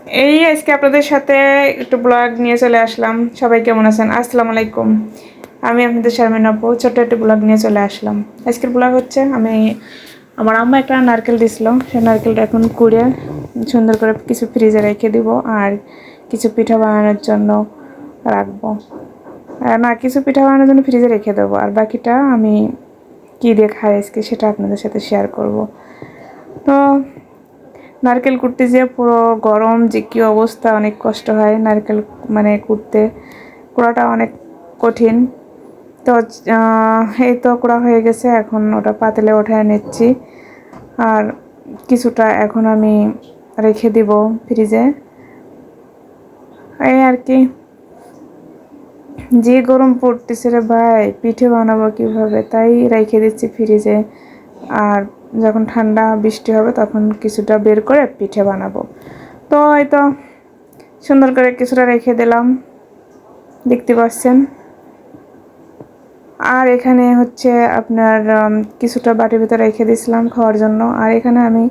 এই আজকে আপনাদের সাথে একটু ব্লগ নিয়ে চলে আসলাম। সবাই কেমন আছেন? আসসালামু আলাইকুম। আমি আপনাদের শারমিন আপু ছোট্ট একটু ব্লগ নিয়ে চলে আসলাম। আজকের ব্লগ হচ্ছে আমার আম্মা একটা নারকেল দিছিল, সেই নারকেলটা এখন কুড়ে সুন্দর করে কিছু ফ্রিজে রেখে দিব আর কিছু পিঠা বানানোর জন্য রাখবো। না, কিছু পিঠা বানানোর জন্য ফ্রিজে রেখে দেবো আর বাকিটা আমি কী দিয়ে খাই আজকে সেটা আপনাদের সাথে শেয়ার করব। তো নারকেল কুটতে যেয়ে পুরো গরম যে কী অবস্থা, অনেক কষ্ট হয় নারকেল কুটতে। কুড়াটা অনেক কঠিন। তো এই তো কুড়া হয়ে গেছে, এখন ওটা পাতিলে উঠায় নিচ্ছি আর কিছুটা এখন আমি রেখে দিব ফ্রিজে। এই আর কি, যে গরম পড়তেছে রে ভাই, পিঠে বানাবো কীভাবে, তাই রেখে দিচ্ছি ফ্রিজে। আর যখন ঠান্ডা বৃষ্টি হবে তখন কিছুটা বের করে পিঠে বানাবো। তো এই তো সুন্দর করে কিছুটা রেখে দিলাম, দেখতে পাচ্ছেন। আর এখানে হচ্ছে আপনার কিছুটা বাটির ভিতরে রেখে দিয়েছিলাম খাওয়ার জন্য। আর এখানে আমি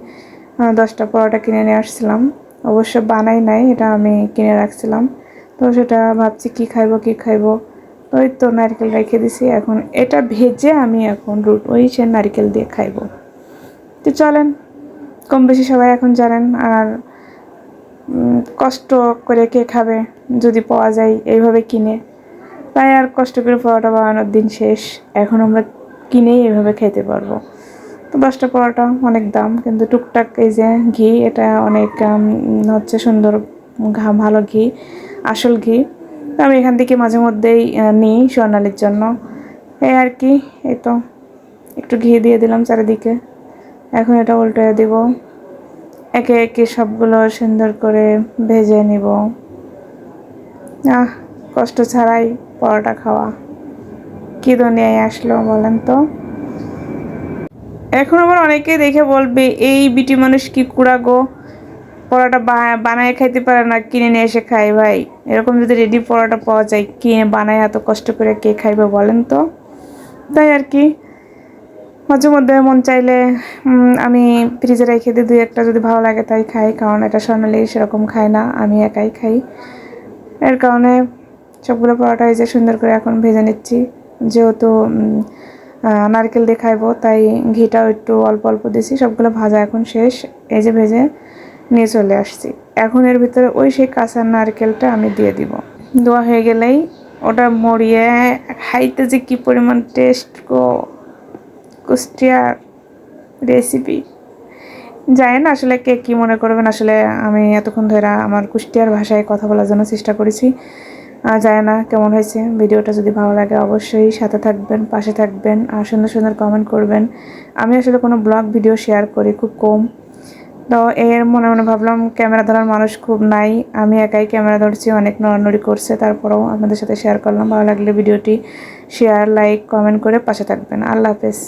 10টা পরোটা কিনে নিয়ে আসছিলাম, অবশ্য বানাই নাই, এটা আমি কিনে রাখছিলাম। তো সেটা ভাবছি কি খাইবো। তো ওই তো নারকেল রেখে দিছি, এখন এটা ভেজে আমি এখন ওই সে নারকেল দিয়ে খাইবো। তো চলেন, কম বেশি সবাই এখন জানেন। আর কষ্ট করে কে খাবে যদি পাওয়া যায় এইভাবে কিনে, তাই আর কষ্ট করে পরোটা বানানোর দিন শেষ। এখন আমরা কিনেই এভাবে খেতে পারবো। তো 10টা পরোটা অনেক দাম, কিন্তু টুকটাক এই যে ঘি, এটা অনেক হচ্ছে সুন্দর ভালো ঘি, আসল ঘি। তো আমি এখান থেকে মাঝে মধ্যেই নিই স্বর্ণালীর জন্য। এই আর কি, এই তো একটু ঘি দিয়ে দিলাম চারিদিকে। এখন এটা উল্টে দিব, একে একে সবগুলো সুন্দর করে ভেজে নিব। কষ্ট ছাড়াই পরোটা খাওয়া কি দুনিয়ায় আসলো বলেন তো। এখন আবার অনেকেই দেখে বলবে, এই বিটি মানুষ কি কুড়া গো, পরোটা বানায় খাইতে পারে না, কিনে নিয়ে এসে খায়। ভাই, এরকম যদি রেডি পরোটা পাওয়া যায়, কিনে বানায় এত কষ্ট করে কে খাইবে বলেন তো। তাই আর কি, মাঝে মধ্যে মন চাইলে আমি ফ্রিজে রেখে দিই, 2-1টা যদি ভালো লাগে তাই খাই, কারণ এটা স্বর্ণালী সেরকম খায় না, আমি একাই খাই। এর কারণে সবগুলো পরোটা এই যে সুন্দর করে এখন ভেজে নিচ্ছি। যেহেতু নারকেল দিয়ে খাইবো, তাই ঘিটাও একটু অল্প অল্প দিছি। সবগুলো ভাজা এখন শেষ, এই যে ভেজে নিয়ে চলে আসছি। এখন এর ভিতরে ওই সেই কাঁচা নারকেলটা আমি দিয়ে দিব। দেওয়া হয়ে গেলেই ওটা মরিয়ে খাইতে যে কী পরিমাণ টেস্ট গো, কুষ্টিয়ার রেসিপি। জানি না আসলে কে কী মনে করবেন, আসলে আমি এতক্ষণ ধরে আমার কুষ্টিয়ার ভাষায় কথা বলার জন্য চেষ্টা করেছি। জানি না কেমন হয়েছে। ভিডিওটা যদি ভালো লাগে অবশ্যই সাথে থাকবেন, পাশে থাকবেন আর সুন্দর সুন্দর কমেন্ট করবেন। আমি আসলে কোনো ব্লগ ভিডিও শেয়ার করি খুব কম। তো এর মনে মনে ভাবলাম ক্যামেরা ধরার মানুষ খুব নাই, আমি একাই ক্যামেরা ধরছি, অনেক নড়ানড়ি করছে, তারপরেও আপনাদের সাথে শেয়ার করলাম। ভালো লাগলে ভিডিওটি শেয়ার, লাইক, কমেন্ট করে পাশে থাকবেন। আল্লাহ হাফেজ।